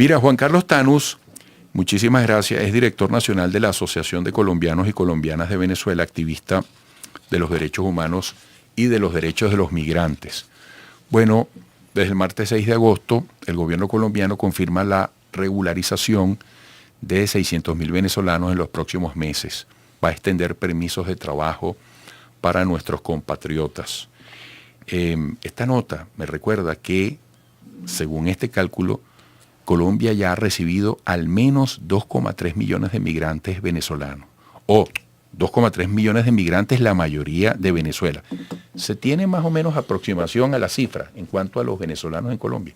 Mira, Juan Carlos Tanús, muchísimas gracias. Es director nacional de la Asociación de Colombianos y Colombianas de Venezuela, activista de los derechos humanos y de los derechos de los migrantes. Bueno, desde el martes 6 de agosto, el gobierno colombiano confirma la regularización de 600.000 venezolanos en los próximos meses. Va a extender permisos de trabajo para nuestros compatriotas. Esta nota me recuerda que, según este cálculo, Colombia ya ha recibido al menos 2,3 millones de migrantes venezolanos. O 2,3 millones de migrantes, la mayoría de Venezuela. ¿Se tiene más o menos aproximación a la cifra en cuanto a los venezolanos en Colombia?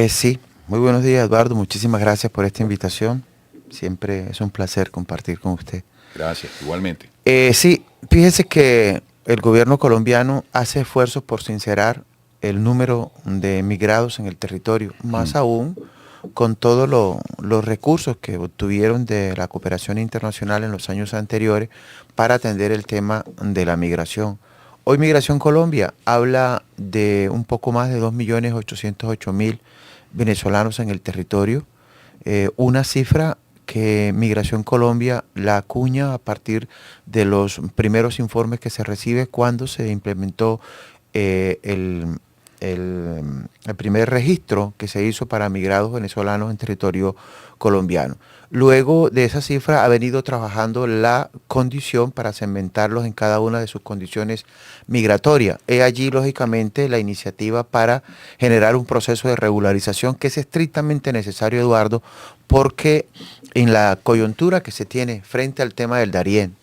Sí, muy buenos días, Eduardo. Muchísimas gracias por esta invitación. Siempre es un placer compartir con usted. Gracias, igualmente. Sí, fíjese que el gobierno colombiano hace esfuerzos por sincerar el número de migrados en el territorio, más aún con todos los recursos que obtuvieron de la cooperación internacional en los años anteriores para atender el tema de la migración. Hoy Migración Colombia habla de un poco más de 2.808.000 venezolanos en el territorio, una cifra que Migración Colombia la acuña a partir de los primeros informes que se recibe cuando se implementó el primer registro que se hizo para migrados venezolanos en territorio colombiano. Luego de esa cifra ha venido trabajando la condición para segmentarlos en cada una de sus condiciones migratorias. He allí, lógicamente, la iniciativa para generar un proceso de regularización que es estrictamente necesario, Eduardo, porque en la coyuntura que se tiene frente al tema del Darién,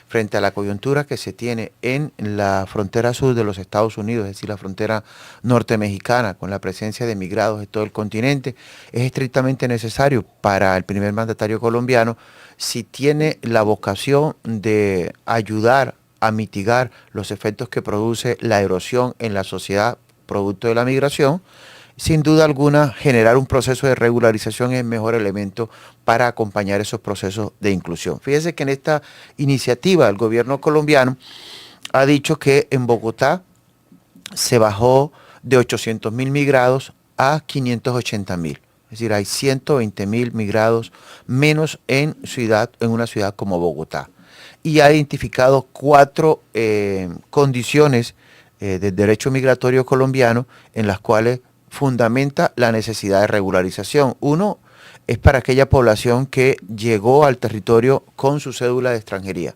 frente a la coyuntura que se tiene en la frontera sur de los Estados Unidos, es decir, la frontera norte mexicana, con la presencia de migrados de todo el continente, es estrictamente necesario para el primer mandatario colombiano, si tiene la vocación de ayudar a mitigar los efectos que produce la erosión en la sociedad producto de la migración, sin duda alguna, generar un proceso de regularización es el mejor elemento para acompañar esos procesos de inclusión. Fíjese que en esta iniciativa el gobierno colombiano ha dicho que en Bogotá se bajó de 800.000 migrados a 580.000. Es decir, hay 120.000 migrados menos en una ciudad como Bogotá. Y ha identificado 4 condiciones del derecho migratorio colombiano en las cuales fundamenta la necesidad de regularización. Uno es para aquella población que llegó al territorio con su cédula de extranjería.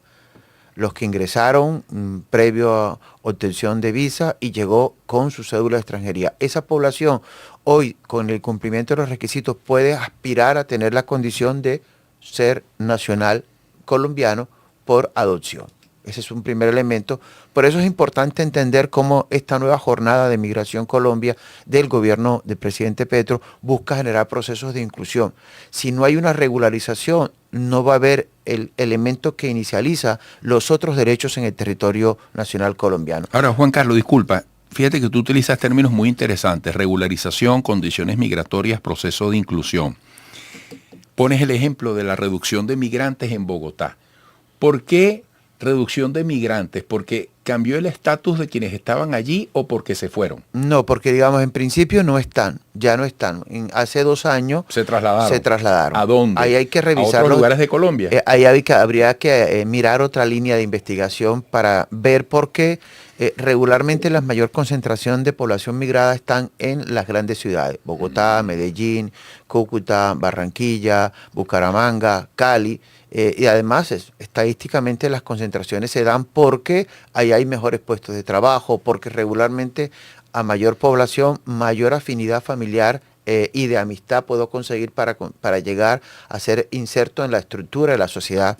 Los que ingresaron previo a obtención de visa y llegó con su cédula de extranjería. Esa población hoy, con el cumplimiento de los requisitos, puede aspirar a tener la condición de ser nacional colombiano por adopción. Ese es un primer elemento. Por eso es importante entender cómo esta nueva jornada de Migración Colombia del gobierno del presidente Petro busca generar procesos de inclusión. Si no hay una regularización, no va a haber el elemento que inicializa los otros derechos en el territorio nacional colombiano. Ahora, Juan Carlos, disculpa, fíjate que tú utilizas términos muy interesantes: regularización, condiciones migratorias, proceso de inclusión. Pones el ejemplo de la reducción de migrantes en Bogotá. ¿Por qué reducción de migrantes? ¿Porque cambió el estatus de quienes estaban allí o porque se fueron? No, porque digamos, en principio no están, ya no están. Hace 2 años se trasladaron. ¿A dónde? Ahí hay que revisar. ¿A otros lugares de Colombia? Ahí habría que mirar otra línea de investigación para ver por qué regularmente la mayor concentración de población migrada están en las grandes ciudades: Bogotá, Medellín, Cúcuta, Barranquilla, Bucaramanga, Cali. Y además, estadísticamente las concentraciones se dan porque ahí hay mejores puestos de trabajo, porque regularmente a mayor población, mayor afinidad familiar y de amistad puedo conseguir para llegar a ser inserto en la estructura de la sociedad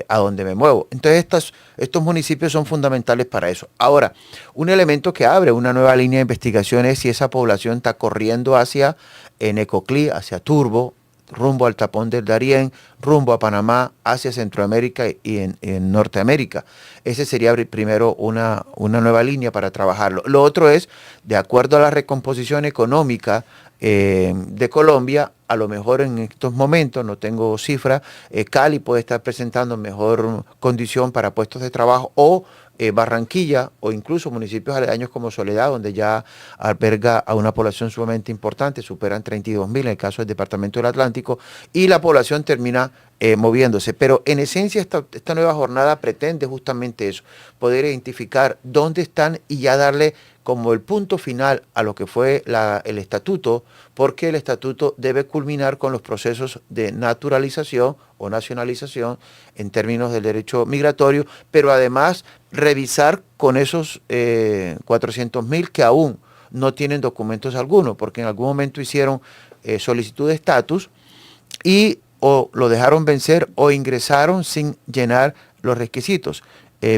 a donde me muevo. Entonces estos municipios son fundamentales para eso. Ahora, un elemento que abre una nueva línea de investigación es si esa población está corriendo hacia Necoclí, hacia Turbo, rumbo al tapón del Darién, rumbo a Panamá, hacia Centroamérica y en Norteamérica. Ese sería primero una nueva línea para trabajarlo. Lo otro es, de acuerdo a la recomposición económica de Colombia, a lo mejor en estos momentos, no tengo cifra, Cali puede estar presentando mejor condición para puestos de trabajo o Barranquilla o incluso municipios aledaños como Soledad, donde ya alberga a una población sumamente importante, superan 32.000 en el caso del departamento del Atlántico, y la población termina moviéndose. Pero en esencia esta nueva jornada pretende justamente eso, poder identificar dónde están y ya darle como el punto final a lo que fue el estatuto, porque el estatuto debe culminar con los procesos de naturalización o nacionalización en términos del derecho migratorio, pero además revisar con esos 400.000 que aún no tienen documentos algunos, porque en algún momento hicieron solicitud de estatus y o lo dejaron vencer o ingresaron sin llenar los requisitos.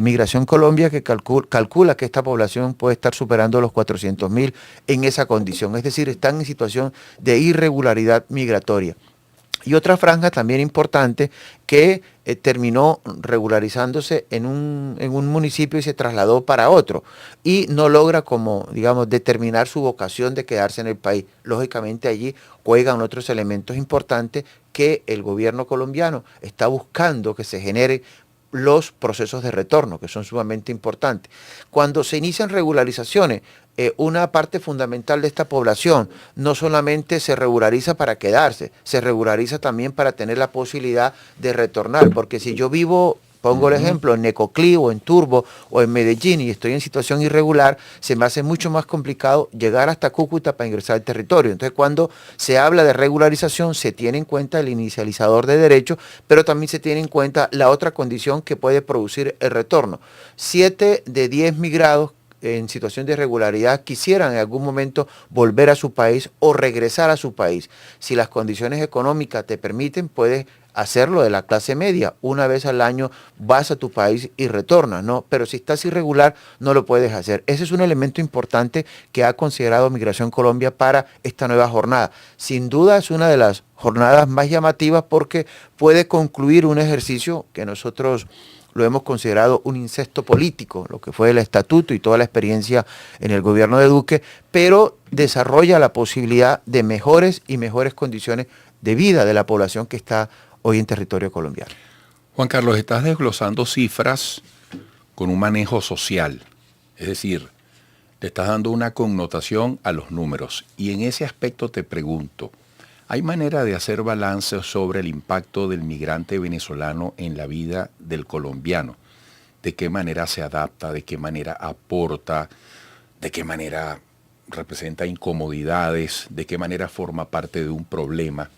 Migración Colombia que calcula que esta población puede estar superando los 400.000 en esa condición, es decir, están en situación de irregularidad migratoria. Y otra franja también importante que terminó regularizándose en un municipio y se trasladó para otro y no logra como, digamos, determinar su vocación de quedarse en el país. Lógicamente allí juegan otros elementos importantes que el gobierno colombiano está buscando que se genere los procesos de retorno, que son sumamente importantes. Cuando se inician regularizaciones, una parte fundamental de esta población no solamente se regulariza para quedarse, se regulariza también para tener la posibilidad de retornar, porque si yo vivo, pongo el ejemplo, en Necoclí o en Turbo o en Medellín y estoy en situación irregular, se me hace mucho más complicado llegar hasta Cúcuta para ingresar al territorio. Entonces, cuando se habla de regularización, se tiene en cuenta el inicializador de derechos, pero también se tiene en cuenta la otra condición que puede producir el retorno. 7 de 10 migrados en situación de irregularidad quisieran en algún momento volver a su país o regresar a su país. Si las condiciones económicas te permiten, puedes hacerlo de la clase media. Una vez al año vas a tu país y retornas, ¿no? Pero si estás irregular, no lo puedes hacer. Ese es un elemento importante que ha considerado Migración Colombia para esta nueva jornada. Sin duda es una de las jornadas más llamativas porque puede concluir un ejercicio que nosotros lo hemos considerado un incesto político, lo que fue el estatuto y toda la experiencia en el gobierno de Duque, pero desarrolla la posibilidad de mejores y mejores condiciones de vida de la población que está hoy en territorio colombiano. Juan Carlos, estás desglosando cifras con un manejo social, es decir, le estás dando una connotación a los números. Y en ese aspecto te pregunto, ¿hay manera de hacer balance sobre el impacto del migrante venezolano en la vida del colombiano? ¿De qué manera se adapta? ¿De qué manera aporta? ¿De qué manera representa incomodidades? ¿De qué manera forma parte de un problema?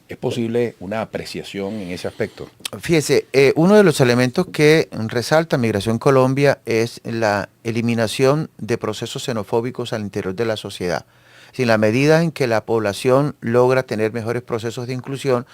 ¿Es posible una apreciación en ese aspecto? Fíjese, uno de los elementos que resalta Migración Colombia es la eliminación de procesos xenofóbicos al interior de la sociedad. En la medida en que la población logra tener mejores procesos de inclusión,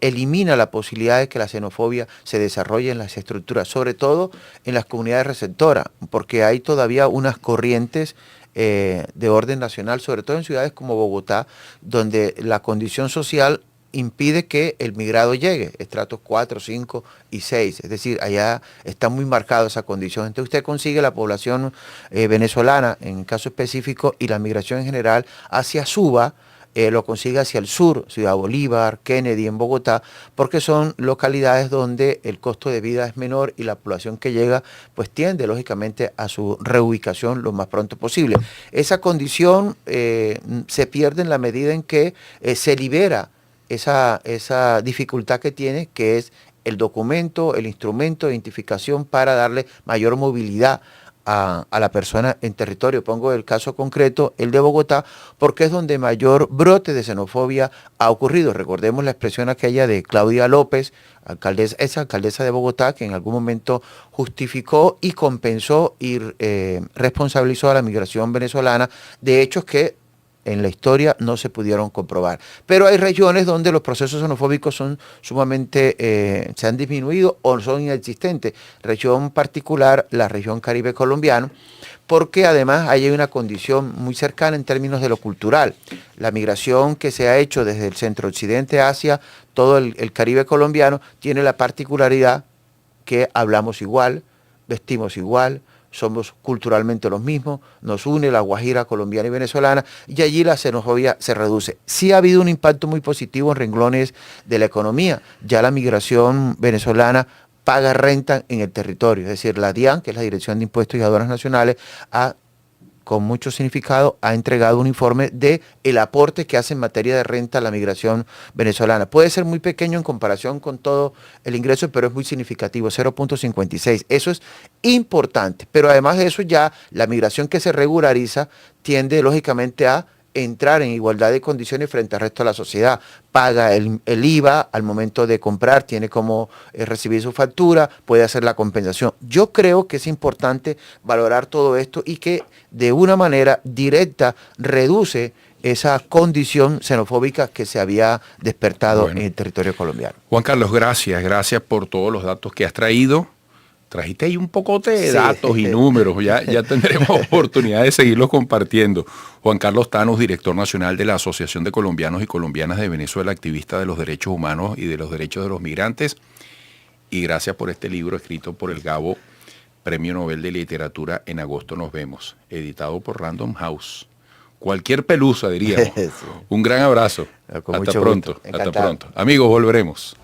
elimina la posibilidad de que la xenofobia se desarrolle en las estructuras, sobre todo en las comunidades receptoras, porque hay todavía unas corrientes de orden nacional, sobre todo en ciudades como Bogotá, donde la condición social impide que el migrado llegue, estratos 4, 5 y 6, es decir, allá está muy marcada esa condición. Entonces usted consigue la población venezolana, en el caso específico, y la migración en general hacia Suba, lo consigue hacia el sur, Ciudad Bolívar, Kennedy, en Bogotá, porque son localidades donde el costo de vida es menor y la población que llega pues tiende lógicamente a su reubicación lo más pronto posible. Esa condición se pierde en la medida en que se libera esa dificultad que tiene, que es el documento, el instrumento de identificación para darle mayor movilidad a la persona en territorio. Pongo el caso concreto, el de Bogotá, porque es donde mayor brote de xenofobia ha ocurrido. Recordemos la expresión aquella de Claudia López, esa alcaldesa de Bogotá, que en algún momento justificó y compensó y responsabilizó a la migración venezolana de hechos que en la historia no se pudieron comprobar. Pero hay regiones donde los procesos xenofóbicos son sumamente, se han disminuido o son inexistentes. Región particular, la región Caribe colombiano, porque además hay una condición muy cercana en términos de lo cultural. La migración que se ha hecho desde el centro-occidente hacia todo el Caribe colombiano tiene la particularidad que hablamos igual, vestimos igual, somos culturalmente los mismos, nos une la Guajira colombiana y venezolana y allí la xenofobia se reduce. Sí ha habido un impacto muy positivo en renglones de la economía. Ya la migración venezolana paga renta en el territorio. Es decir, la DIAN, que es la Dirección de Impuestos y Aduanas Nacionales, con mucho significado, ha entregado un informe de el aporte que hace en materia de renta a la migración venezolana. Puede ser muy pequeño en comparación con todo el ingreso, pero es muy significativo, 0.56. Eso es importante, pero además de eso ya la migración que se regulariza tiende lógicamente a entrar en igualdad de condiciones frente al resto de la sociedad. Paga el IVA al momento de comprar, tiene como recibir su factura, puede hacer la compensación. Yo creo que es importante valorar todo esto y que de una manera directa reduce esa condición xenofóbica que se había despertado en el territorio colombiano. Juan Carlos, gracias por todos los datos que has traído. Trajiste ahí un pocote de datos y números, ya tendremos oportunidad de seguirlos compartiendo. Juan Carlos Thanos, director nacional de la Asociación de Colombianos y Colombianas de Venezuela, activista de los derechos humanos y de los derechos de los migrantes. Y gracias por este libro escrito por el Gabo, Premio Nobel de Literatura. En agosto nos vemos, editado por Random House. Cualquier pelusa, diríamos. Un gran abrazo. Hasta pronto. Amigos, volveremos.